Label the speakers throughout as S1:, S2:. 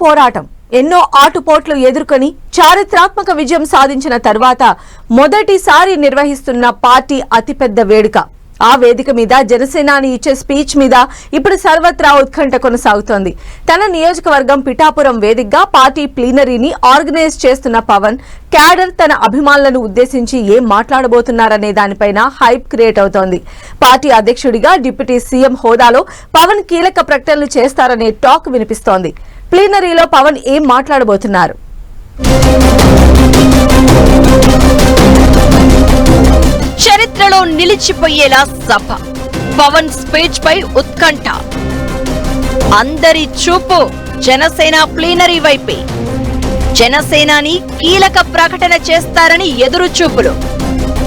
S1: పోరాటం ఎన్నో ఆటుపోట్లు ఎదుర్కొని చారిత్రాత్మక విజయం సాధించిన తర్వాత మొదటిసారి నిర్వహిస్తున్న పార్టీ అతిపెద్ద వేడుక. ఆ వేదిక మీద జనసేనాని ఇచ్చే స్పీచ్ మీద ఇప్పుడు సర్వత్రా ఉత్కంఠ కొనసాగుతోంది. తన నియోజకవర్గం పిఠాపురం వేదికగా పార్టీ ప్లీనరీని ఆర్గనైజ్ చేస్తున్న పవన్ క్యాడర్ తన అభిమానులను ఉద్దేశించి ఏం మాట్లాడబోతున్నారనే దానిపైన హైప్ క్రియేట్ అవుతోంది. పార్టీ అధ్యక్షుడిగా డిప్యూటీ సీఎం హోదాలో పవన్ కీలక ప్రకటనలు చేస్తారనే టాక్ వినిపిస్తోంది. ప్లీనరీలో పవన్ ఏం మాట్లాడబోతున్నారు?
S2: చరిత్రలో నిలిచిపోయేలా సభ. పవన్ స్పీచ్ పై ఉత్కంఠ. అందరి చూపు జనసేన ప్లీనరీ వైపే. జనసేనాని కీలక ప్రకటన చేస్తారని ఎదురు చూపులు.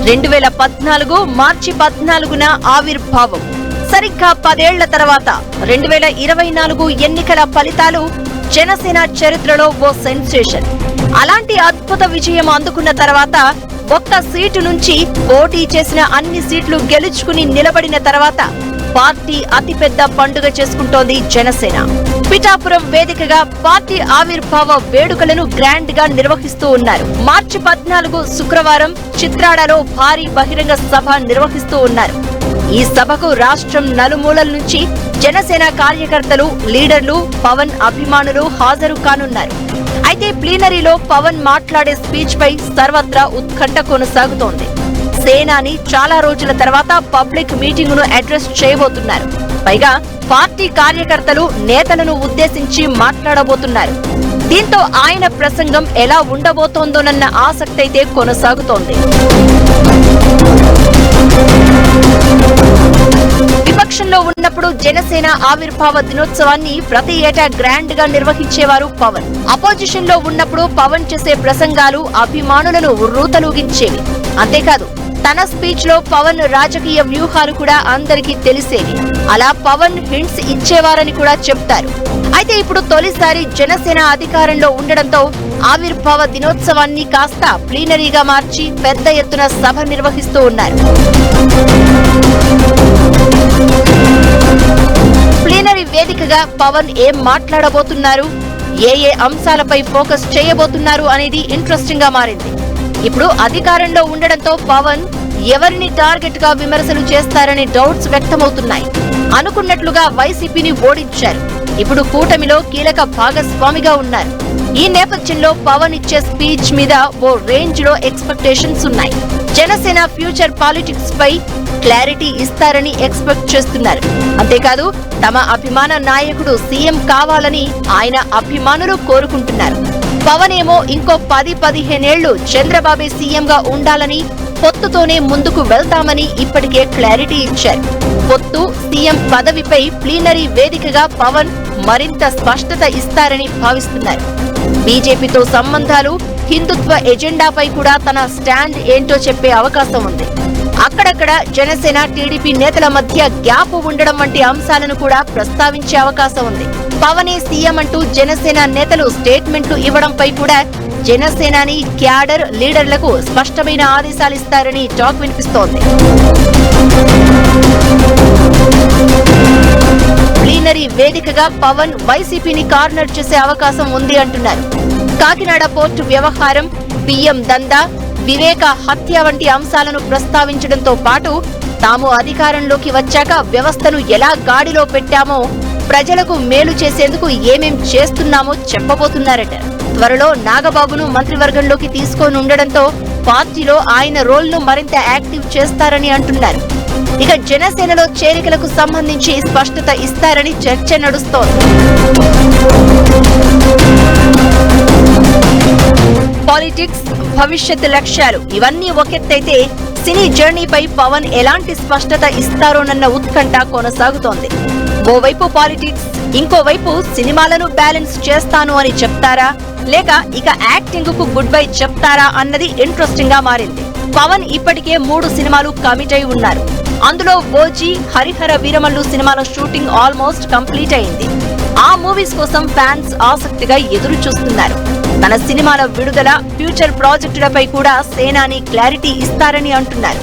S2: 2014 మార్చి 14న ఆవిర్భావం. సరిగ్గా 10 ఏళ్ల తర్వాత 2024 ఎన్నికల ఫలితాలు జనసేన చరిత్రలో ఓ సెన్సేషన్. అలాంటి అద్భుత విజయం అందుకున్న తర్వాత ఒక్క సీటు నుంచి పోటీ చేసిన అన్ని సీట్లు గెలుచుకుని నిలబడిన తర్వాత పార్టీ అతిపెద్ద పండుగ చేసుకుంటోంది జనసేన. పిఠాపురం వేదికగా పార్టీ ఆవిర్భావ వేడుకలను గ్రాండ్ గా నిర్వహిస్తూ ఉన్నారు. మార్చి 14 శుక్రవారం చిత్రాడలో భారీ బహిరంగ సభ నిర్వహిస్తూ ఉన్నారు. ఈ సభకు రాష్ట్రం నలుమూలల నుంచి జనసేన కార్యకర్తలు, లీడర్లు, పవన్ అభిమానులు హాజరు కానున్నారు. అయితే ప్లీనరీలో పవన్ మాట్లాడే స్పీచ్ పై సర్వత్రా ఉత్కంఠ కొనసాగుతోంది. సేనాని చాలా రోజుల తర్వాత పబ్లిక్ మీటింగ్ ను అడ్రస్ చేయబోతున్నారు. పైగా పార్టీ కార్యకర్తలు, నేతలను ఉద్దేశించి మాట్లాడబోతున్నారు. దీంతో ఆయన ప్రసంగం ఎలా ఉండబోతోందోనన్న ఆసక్తి అయితే కొనసాగుతోంది. విపక్షంలో ఉన్నప్పుడు జనసేన ఆవిర్భావ దినోత్సవాన్ని ప్రతి ఏటా గ్రాండ్ గా నిర్వహించేవారు పవన్. అపోజిషన్ లో ఉన్నప్పుడు పవన్ చేసే ప్రసంగాలు అభిమానులను ఉర్రూతలూగించేవి. అంతేకాదు తన స్పీచ్ లో పవన్ రాజకీయ వ్యూహాలు కూడా అందరికీ తెలిసేవి. అలా పవన్ హింట్స్ ఇచ్చేవారని కూడా చెప్తారు. అయితే ఇప్పుడు తొలిసారి జనసేన అధికారంలో ఉండడంతో ఆవిర్భావ దినోత్సవాన్ని కాస్త ప్లీనరీగా మార్చి పెద్ద ఎత్తున సభ నిర్వహిస్తూ ఉన్నారు. ప్లీనరీ వేదికగా పవన్ ఏం మాట్లాడబోతున్నారు, ఏ అంశాలపై ఫోకస్ చేయబోతున్నారు అనేది ఇంట్రెస్టింగ్ గా మారింది. ఇప్పుడు అధికారంలో ఉండడంతో పవన్ ఎవరిని టార్గెట్ గా విమర్శలు చేస్తారనే డౌట్స్ వ్యక్తమవుతున్నాయి. అనుకున్నట్లుగా వైసీపీని ఓడించారు. ఇప్పుడు కూటమిలో కీలక భాగస్వామిగా ఉన్నారు. ఈ నేపథ్యంలో పవన్ ఇచ్చే స్పీచ్ మీద ఓ రేంజ్ లో ఎక్స్పెక్టేషన్స్ ఉన్నాయి. జనసేన ఫ్యూచర్ పాలిటిక్స్ పై క్లారిటీ ఇస్తారని ఎక్స్పెక్ట్ చేస్తున్నారు. అంతేకాదు తమ అభిమాన నాయకుడు సీఎం కావాలని ఆయన అభిమానులు కోరుకుంటున్నారు. పవన్ ఏమో ఇంకో 10-15 ఏళ్లు చంద్రబాబే సీఎంగా ఉండాలని, పొత్తుతోనే ముందుకు వెళ్తామని ఇప్పటికే క్లారిటీ ఇచ్చారు. పొత్తు, సీఎం పదవిపై ప్లీనరీ వేదికగా పవన్ మరింత స్పష్టత ఇస్తారని భావిస్తున్నారు. బీజేపీతో సంబంధాలు, హిందుత్వ ఎజెండాపై కూడా తన స్టాండ్ ఏంటో చెప్పే అవకాశం ఉంది. అక్కడక్కడ జనసేన, టీడీపీ నేతల మధ్య గ్యాప్ ఉండడం వంటి అంశాలను కూడా ప్రస్తావించే అవకాశం ఉంది. పవనే సీఎం అంటూ జనసేన నేతలు స్టేట్మెంట్లు ఇవ్వడంపై కూడా జనసేనాని క్యాడర్, లీడర్లకు స్పష్టమైన ఆదేశాలిస్తారని టాక్ వినిపిస్తోంది. ప్లీనరీ వేదికగా పవన్ వైసీపీని కార్నర్ చేసే అవకాశం ఉంది అంటున్నారు. కాకినాడ పోర్టు వ్యవహారం, బియ్యం దందా, వివేక హత్య వంటి అంశాలను ప్రస్తావించడంతో పాటు తాము అధికారంలోకి వచ్చాక వ్యవస్థను ఎలా గాడిలో పెట్టామో, ప్రజలకు మేలు చేసేందుకు ఏమేం చేస్తున్నామో చెప్పబోతున్నారట. త్వరలో నాగబాబును మంత్రివర్గంలోకి తీసుకొని ఉండడంతో పార్టీలో ఆయన రోల్ ను మరింత యాక్టివ్ చేస్తారని అంటున్నారు. ఇక జనసేనలో చేరికలకు సంబంధించి స్పష్టత ఇస్తారని చర్చ నడుస్తోంది. పాలిటిక్స్, భవిష్యత్ లక్ష్యాలు ఇవన్నీ ఒకెత్తైతే సినీ జర్నీపై పవన్ ఎలాంటి స్పష్టత ఇస్తారోనన్న ఉత్కంఠ కొనసాగుతోంది. ఓవైపు పాలిటిక్స్, ఇంకోవైపు సినిమాలను బ్యాలెన్స్ చేస్తాను అని చెప్తారా, లేక ఇక యాక్టింగ్ కు గుడ్ బై చెప్తారా అన్నది ఇంట్రెస్టింగ్ గా మారింది. పవన్ ఇప్పటికే 3 సినిమాలు కమిట్ అయి ఉన్నారు. అందులో ఓజీ, హరిహర వీరమల్లు సినిమాల షూటింగ్ ఆల్మోస్ట్ కంప్లీట్ అయింది. ఆ మూవీస్ కోసం ఫ్యాన్స్ ఆసక్తిగా ఎదురు చూస్తున్నారు. తన సినిమాల విడుదల, ఫ్యూచర్ ప్రాజెక్టులపై కూడా సేనాని క్లారిటీ ఇస్తారని అంటున్నారు.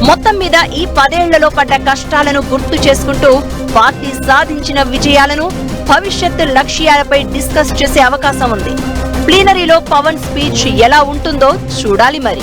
S2: మొత్తం మీద ఈ 10 ఏళ్లలో పడ్డ కష్టాలను గుర్తు చేసుకుంటూ పార్టీ సాధించిన విజయాలను, భవిష్యత్తు లక్ష్యాలపై డిస్కస్ చేసే అవకాశం ఉంది. ప్లీనరీలో పవన్ స్పీచ్ ఎలా ఉంటుందో చూడాలి మరి.